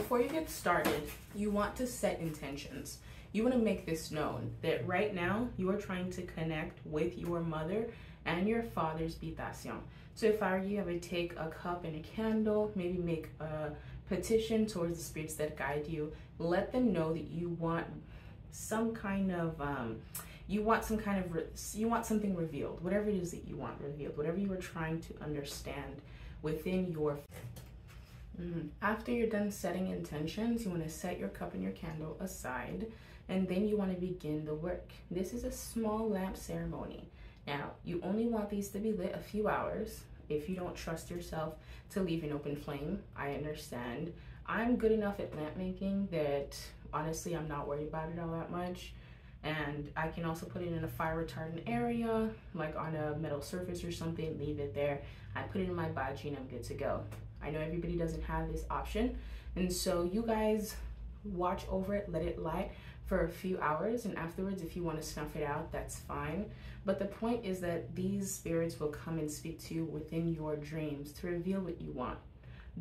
before you get started, you want to set intentions. You want to make this known that right now you are trying to connect with your mother and your father's Bitasyon. So if I were you, I would take a cup and a candle, maybe make a petition towards the spirits that guide you. Let them know that you want some kind of you want something revealed, whatever it is that you want revealed, whatever you are trying to understand within your After you're done setting intentions, you want to set your cup and your candle aside, and then you want to begin the work. This is a small lamp ceremony. Now, you only want these to be lit a few hours. If you don't trust yourself to leave an open flame, I understand. I'm good enough at lamp making that honestly, I'm not worried about it all that much. And I can also put it in a fire retardant area, like on a metal surface or something, leave it there. I put it in my baji and I'm good to go. I know everybody doesn't have this option. And so you guys watch over it, let it light for a few hours, and afterwards if you want to snuff it out, that's fine. But the point is that these spirits will come and speak to you within your dreams to reveal what you want.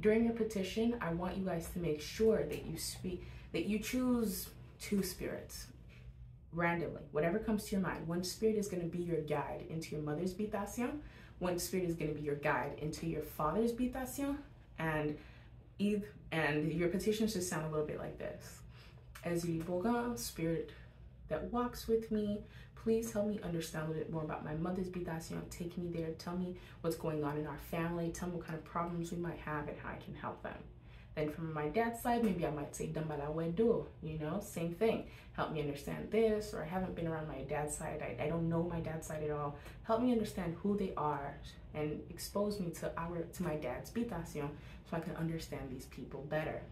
During your petition, I want you guys to make sure that you choose 2 spirits randomly, whatever comes to your mind. One spirit is going to be your guide into your mother's Bitasyon. One spirit is going to be your guide into your father's Bitasyon, and your petition should sound a little bit like this. Ezri Boga, spirit that walks with me, please help me understand a little bit more about my mother's Bitasyon. Take me there. Tell me what's going on in our family. Tell me what kind of problems we might have and how I can help them. Then from my dad's side, maybe I might say Dambala Vodou, same thing. Help me understand this, or I haven't been around my dad's side. I don't know my dad's side at all. Help me understand who they are and expose me to my dad's Bitasyon so I can understand these people better.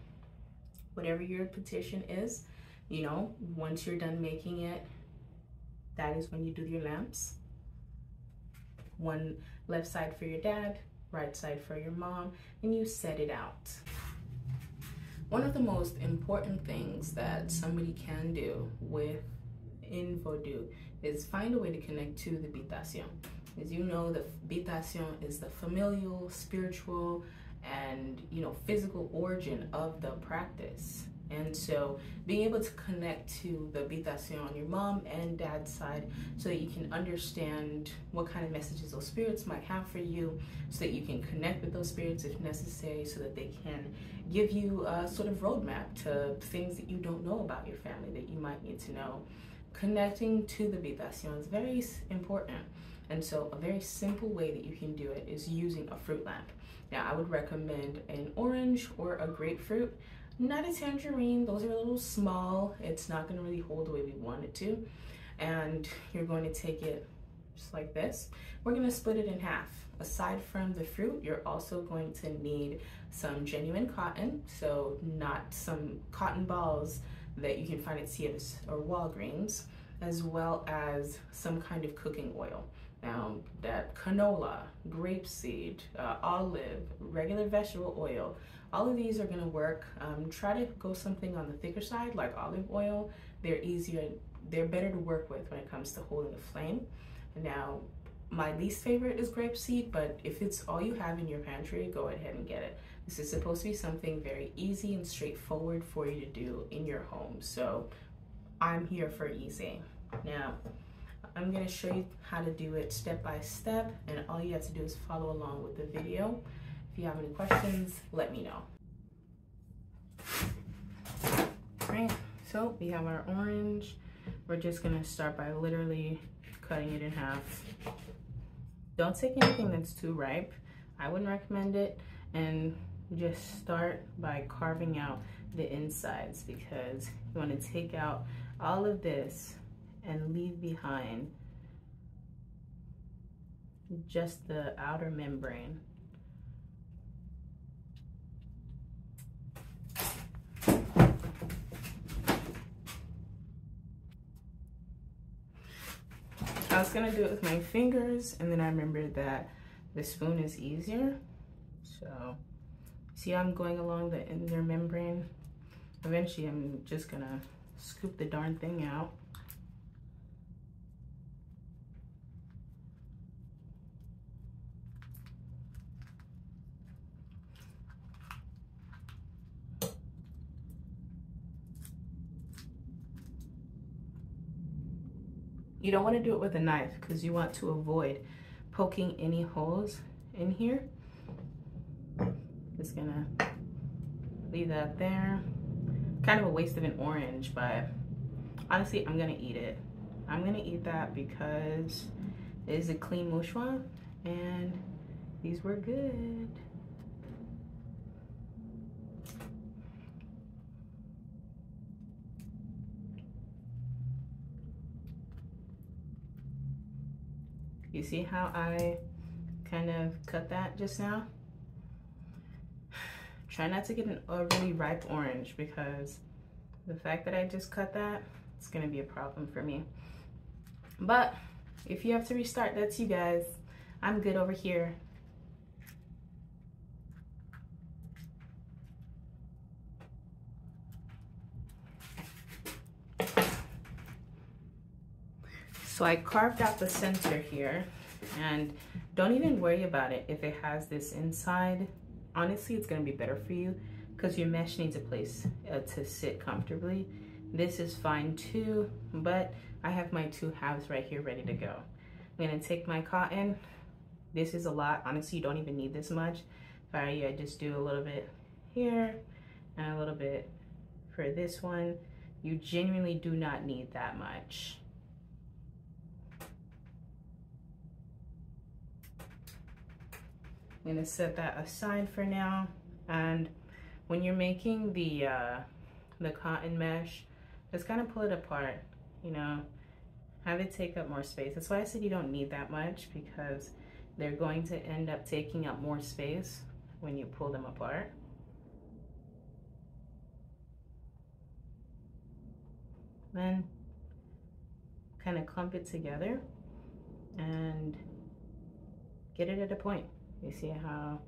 Whatever your petition is, once you're done making it, that is when you do your lamps. One left side for your dad, right side for your mom, and you set it out. One of the most important things that somebody can do in Vodou is find a way to connect to the Bitasyon. As you know, the Bitasyon is the familial, spiritual, and physical origin of the practice. And so being able to connect to the Bitasyon on your mom and dad's side so that you can understand what kind of messages those spirits might have for you, so that you can connect with those spirits if necessary, so that they can give you a sort of roadmap to things that you don't know about your family that you might need to know. Connecting to the Bitasyon is very important. And so a very simple way that you can do it is using a fruit lamp. Now, I would recommend an orange or a grapefruit, not a tangerine. Those are a little small. It's not going to really hold the way we want it to. And you're going to take it just like this. We're going to split it in half. Aside from the fruit, you're also going to need some genuine cotton. So not some cotton balls that you can find at Sears or Walgreens, as well as some kind of cooking oil. Now, that canola, grapeseed, olive, regular vegetable oil, all of these are going to work. Try to go something on the thicker side, like olive oil. They're better to work with when it comes to holding a flame. Now, my least favorite is grapeseed, but if it's all you have in your pantry, go ahead and get it. This is supposed to be something very easy and straightforward for you to do in your home. So I'm here for easy. Now, I'm going to show you how to do it step by step, and all you have to do is follow along with the video. If you have any questions, let me know. All right, so we have our orange. We're just going to start by literally cutting it in half. Don't take anything that's too ripe. I wouldn't recommend it. And just start by carving out the insides, because you want to take out all of this and leave behind just the outer membrane. I was gonna do it with my fingers, and then I remembered that the spoon is easier. So see how I'm going along the inner membrane? Eventually I'm just gonna scoop the darn thing out. You don't want to do it with a knife because you want to avoid poking any holes in here. Just gonna leave that there. Kind of a waste of an orange, but honestly, I'm gonna eat it. I'm gonna eat that because it is a clean mouchoir and these were good. You see how I kind of cut that just now? Try not to get a really ripe orange because the fact that I just cut that, it's gonna be a problem for me. But if you have to restart, that's you guys. I'm good over here. So I carved out the center here, and don't even worry about it if it has this inside. Honestly, it's gonna be better for you because your mesh needs a place to sit comfortably. This is fine too, but I have my 2 halves right here ready to go. I'm gonna take my cotton. This is a lot. Honestly, you don't even need this much. If I were you, I just do a little bit here and a little bit for this one. You genuinely do not need that much. I'm gonna set that aside for now. And when you're making the cotton mesh, just kind of pull it apart, you know, have it take up more space. That's why I said you don't need that much, because they're going to end up taking up more space when you pull them apart. Then kind of clump it together and get it at a point. You see how,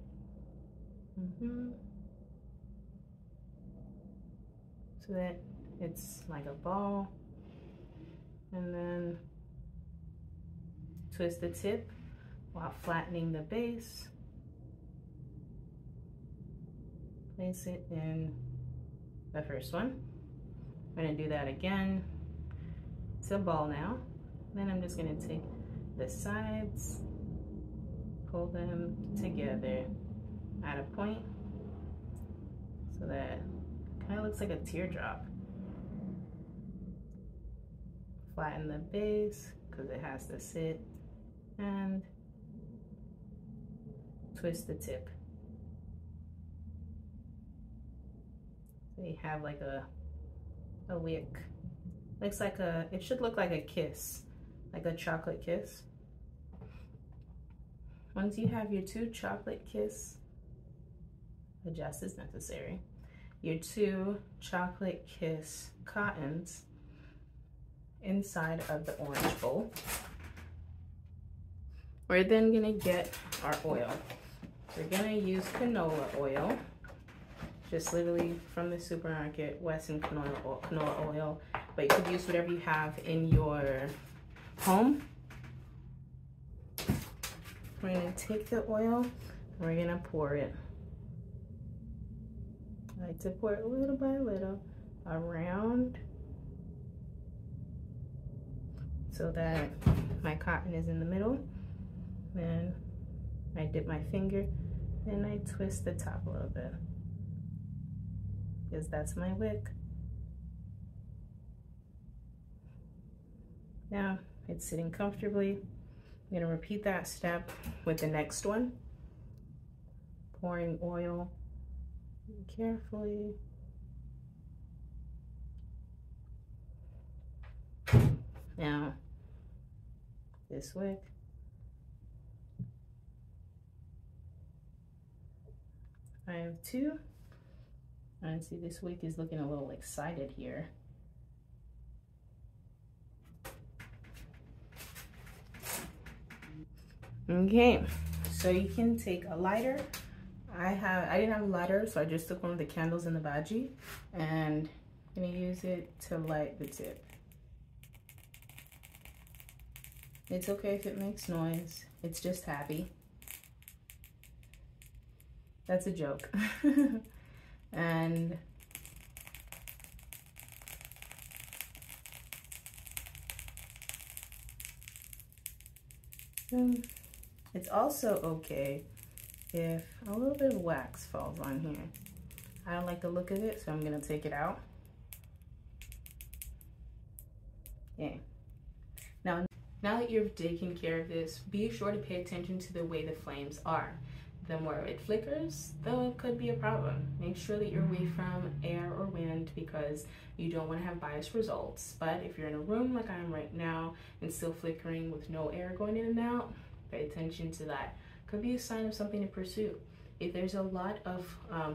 so that it's like a ball, and then twist the tip while flattening the base. Place it in the first one. I'm gonna do that again. It's a ball now. Then I'm just gonna take the sides, pull them together at a point so that it kind of looks like a teardrop. Flatten the base because it has to sit, and twist the tip. So you have like a wick. Looks like it should look like a kiss, like a chocolate kiss. Once you have your 2 chocolate kiss, adjust as necessary, your 2 chocolate kiss cottons inside of the orange bowl, we're then gonna get our oil. We're gonna use canola oil, just literally from the supermarket, Wesson canola oil, but you could use whatever you have in your home. We're gonna take the oil and we're gonna pour it. I like to pour it little by little around so that my cotton is in the middle. Then I dip my finger and I twist the top a little bit, because that's my wick. Now it's sitting comfortably. I'm gonna repeat that step with the next one. Pouring oil carefully. Now, this wick. I have 2. And see, this wick is looking a little excited here. Okay, so you can take a lighter. I didn't have a lighter, so I just took one of the candles in the bhaji, and I'm gonna use it to light the tip. It's okay if it makes noise. It's just happy. That's a joke. And It's also okay if a little bit of wax falls on here. I don't like the look of it, so I'm gonna take it out. Yeah. Now that you've taken care of this, be sure to pay attention to the way the flames are. The more it flickers, though, it could be a problem. Make sure that you're away from air or wind because you don't want to have biased results. But if you're in a room like I am right now and still flickering with no air going in and out, pay attention to that. Could be a sign of something to pursue. If there's a lot of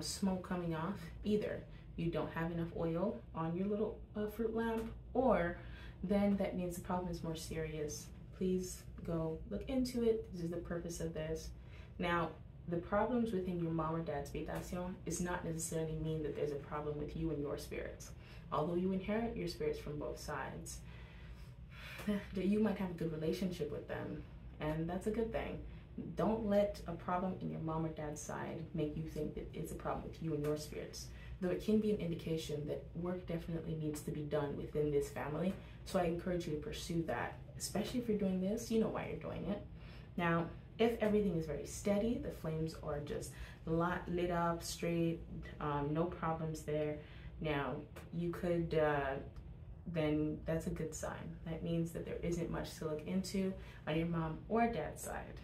smoke coming off, either you don't have enough oil on your little fruit lamp, or then that means the problem is more serious. Please go look into it. This is the purpose of this. Now, the problems within your mom or dad's Bitasyon is not necessarily mean that there's a problem with you and your spirits. Although you inherit your spirits from both sides, that you might have a good relationship with them, and that's a good thing. Don't let a problem in your mom or dad's side make you think that it's a problem with you and your spirits. Though it can be an indication that work definitely needs to be done within this family. So I encourage you to pursue that, especially if you're doing this, you know why you're doing it. Now, if everything is very steady, the flames are just lit up straight, no problems there. Now, you could, then that's a good sign. That means that there isn't much to look into on your mom or dad's side.